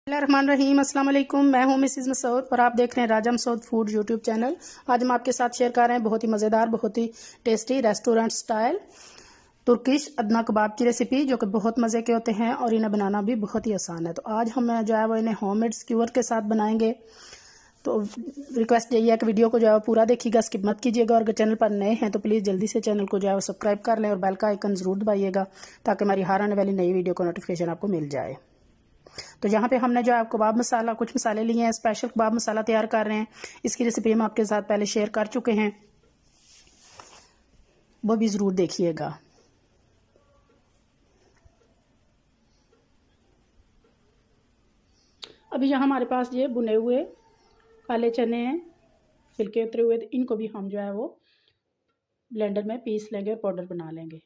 रहीम अस्सलाम वालेकुम। मैं हूं मिसिज़ मसूद और आप देख रहे हैं राजा मसूद फूड यूट्यूब चैनल। आज हम आपके साथ शेयर कर रहे हैं बहुत ही मज़ेदार, बहुत ही टेस्टी रेस्टोरेंट स्टाइल तुर्किश अदना कबाब की रेसिपी, जो कि बहुत मज़े के होते हैं और इन्हें बनाना भी बहुत ही आसान है। तो आज हम जो है वो इन्हें होममेड स्क्यूअर के साथ बनाएंगे। तो रिक्वेस्ट यही है कि वीडियो को जो है वो पूरा देखिएगा, स्किप मत कीजिएगा। और अगर चैनल पर नए हैं तो प्लीज़ जल्दी से चैनल को जो है वो सब्सक्राइब कर लें और बेल का आइकन ज़रूर दबाइएगा, ताकि हमारी हर आने वाली नई वीडियो का नोटिफिकेशन आपको मिल जाए। तो यहाँ पे हमने जो है कबाब मसाला, कुछ मसाले लिए हैं, स्पेशल कबाब मसाला तैयार कर रहे हैं। इसकी रेसिपी हम आपके साथ पहले शेयर कर चुके हैं, वो भी ज़रूर देखिएगा। अभी यहाँ हमारे पास ये भुने हुए काले चने हैं, छिलके उतरे हुए, तो इनको भी हम जो है वो ब्लेंडर में पीस लेंगे और पाउडर बना लेंगे।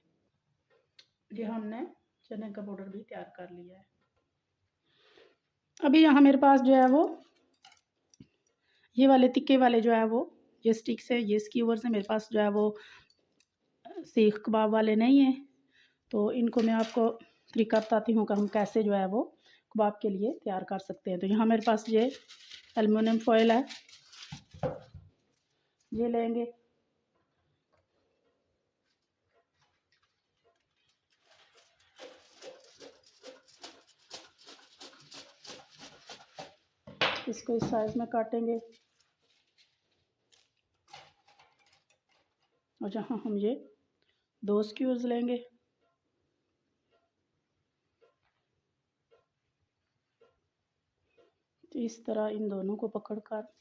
ये हमने चने का पाउडर भी तैयार कर लिया है। अभी यहाँ मेरे पास जो है वो ये वाले तिक्के वाले जो है वो ये स्टिक्स है, ये स्क्यूवर्स है मेरे पास, जो है वो सीख कबाब वाले नहीं है। तो इनको मैं आपको तरीका बताती हूँ कि हम कैसे जो है वो कबाब के लिए तैयार कर सकते हैं। तो यहाँ मेरे पास ये एल्युमिनियम फॉयल है, ये लेंगे। इसको इस साइज में काटेंगे और जहाँ हम ये 2 स्क्यूज लेंगे। तो इस तरह इन दोनों को पकड़कर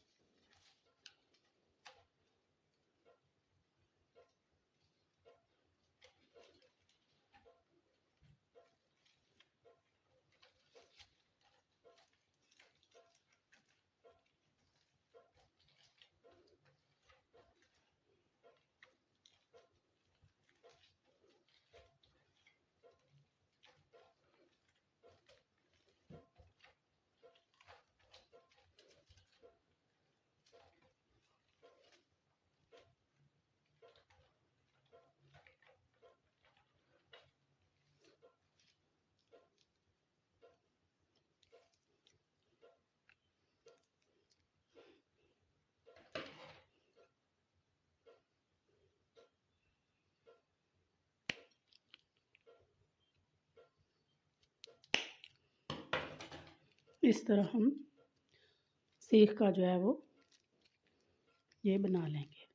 इस तरह हम सीख का जो है वो ये बना लेंगे।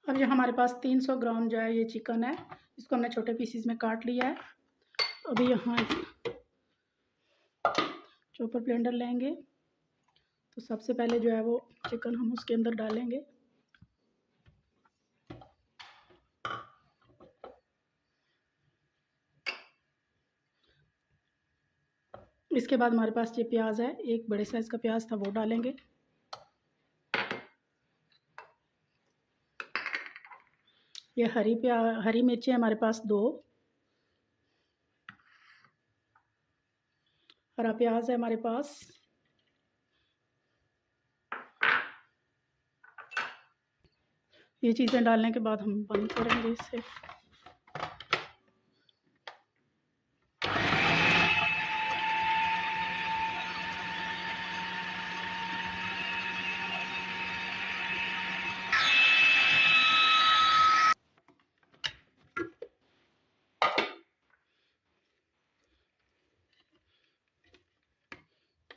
अब ये हमारे पास 300 ग्राम जो है ये चिकन है, इसको हमने छोटे पीसीज में काट लिया है। अभी यहाँ चॉपर ब्लेंडर लेंगे। तो सबसे पहले जो है वो चिकन हम उसके अंदर डालेंगे। इसके बाद हमारे पास ये प्याज है, एक बड़े साइज का प्याज था, वो डालेंगे। ये हरी मिर्ची है हमारे पास 2, हरा प्याज है हमारे पास। ये चीज़ें डालने के बाद हम बंद करेंगे इसे।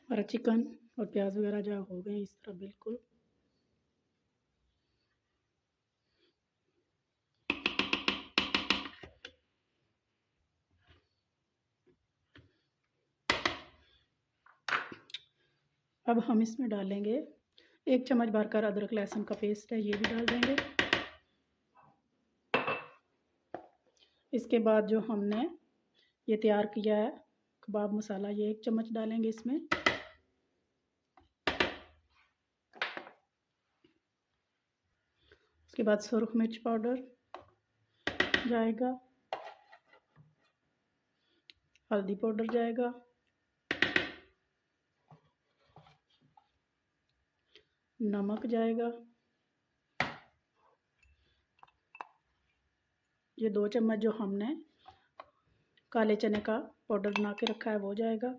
हमारा चिकन और प्याज वगैरह जो हो गए इस तरह बिल्कुल। अब हम इसमें डालेंगे 1 चम्मच भरकर अदरक लहसुन का पेस्ट है, ये भी डाल देंगे। इसके बाद जो हमने ये तैयार किया है कबाब मसाला, ये 1 चम्मच डालेंगे इसमें। उसके बाद सुरख मिर्च पाउडर जाएगा। हल्दी पाउडर जाएगा, नमक जाएगा, ये 2 चम्मच जो हमने काले चने का पाउडर बना के रखा है वो जाएगा,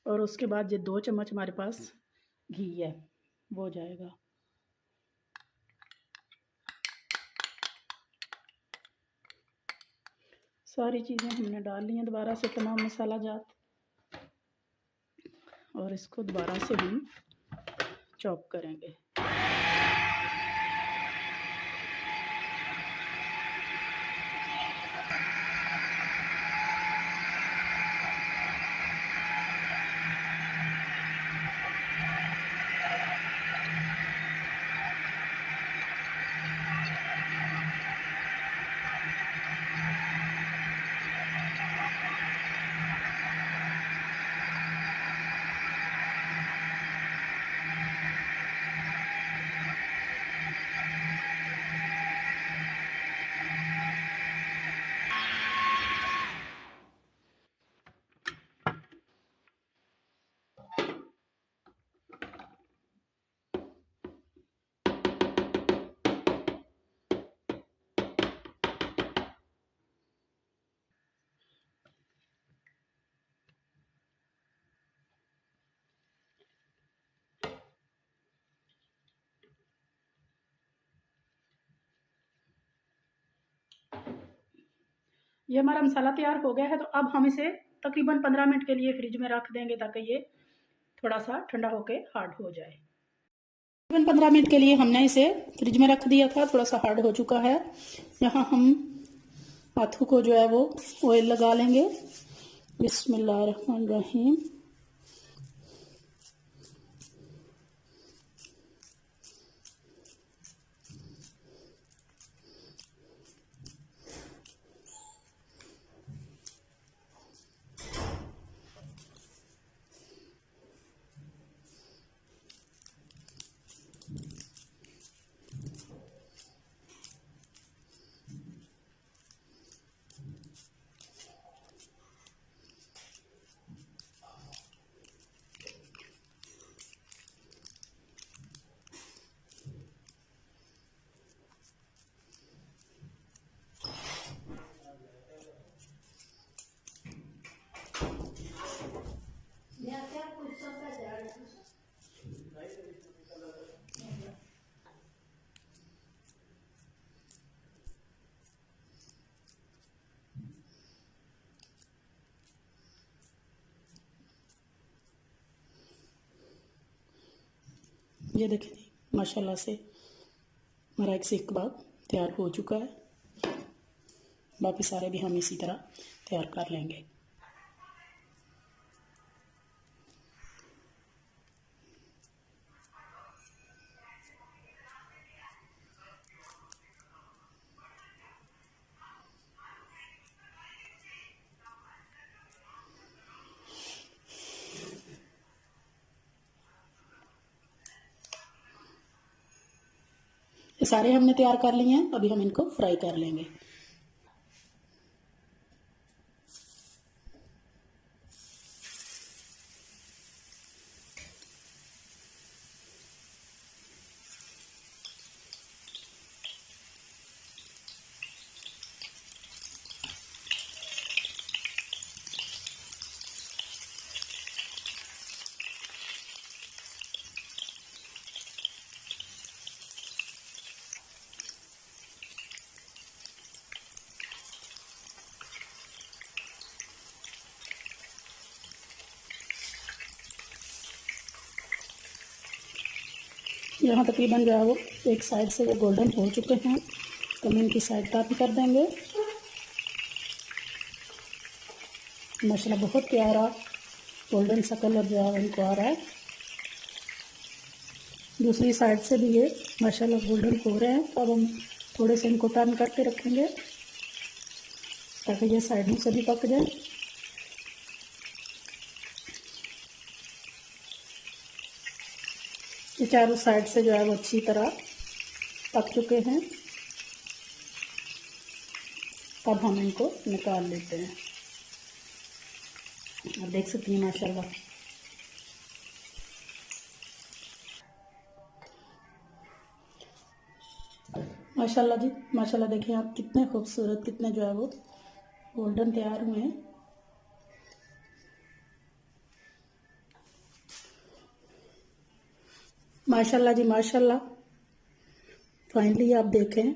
और उसके बाद ये 2 चम्मच हमारे पास घी है वो जाएगा। सारी चीज़ें हमने डाल ली हैं दोबारा से, तमाम मसाला जात, और इसको दोबारा से हम चॉप करेंगे। ये हमारा मसाला तैयार हो गया है, तो अब हम इसे तकरीबन 15 मिनट के लिए फ्रिज में रख देंगे ताकि ये थोड़ा सा ठंडा होके हार्ड हो जाए। तकरीबन 15 मिनट के लिए हमने इसे फ्रिज में रख दिया था, थोड़ा सा हार्ड हो चुका है। यहाँ हम हाथों को जो है वो ऑयल लगा लेंगे। बिस्मिल्लाहिर्रहमानिर्रहीम। ये देखें माशाल्लाह से हमारा एक सीख कबाब तैयार हो चुका है। बाकी सारे भी हम इसी तरह तैयार कर लेंगे। ये सारे हमने तैयार कर लिए हैं, अभी हम इनको फ्राई कर लेंगे। यहाँ तकरीबन जो है वो एक साइड से वो गोल्डन हो चुके हैं, तो हम इनकी साइड टर्न कर देंगे। माशाल्लाह बहुत प्यारा गोल्डन सा कलर जो है इनको आ रहा है। दूसरी साइड से भी ये माशाल्लाह गोल्डन हो रहे हैं, तो अब हम थोड़े से इनको टर्न करके रखेंगे ताकि ये साइड में से भी पक जाए। ये चारों साइड से जो है वो अच्छी तरह पक चुके हैं। अब हम इनको निकाल लेते हैं। आप देख सकती हैं माशाल्लाह। माशाल्लाह जी माशाल्लाह, देखिए आप कितने खूबसूरत, कितने जो है वो गोल्डन तैयार हुए हैं। माशाल्लाह जी माशाल्लाह। फाइनली आप देखें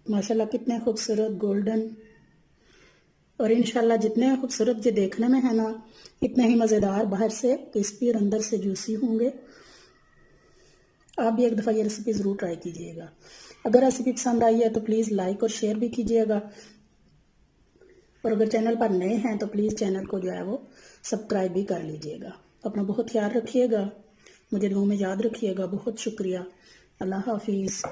माशाल्लाह कितने खूबसूरत गोल्डन, और इंशाल्लाह जितने खूबसूरत ये देखने में है ना, इतने ही मज़ेदार बाहर से क्रिस्पी और अंदर से जूसी होंगे। आप भी एक दफ़ा ये रेसिपी ज़रूर ट्राई कीजिएगा। अगर रेसिपी पसंद आई है तो प्लीज़ लाइक और शेयर भी कीजिएगा, और अगर चैनल पर नए हैं तो प्लीज़ चैनल को जो है वो सब्सक्राइब भी कर लीजिएगा। अपना बहुत ख्याल रखिएगा, मुझे दुआ में याद रखिएगा। बहुत शुक्रिया। अल्लाह हाफिज़।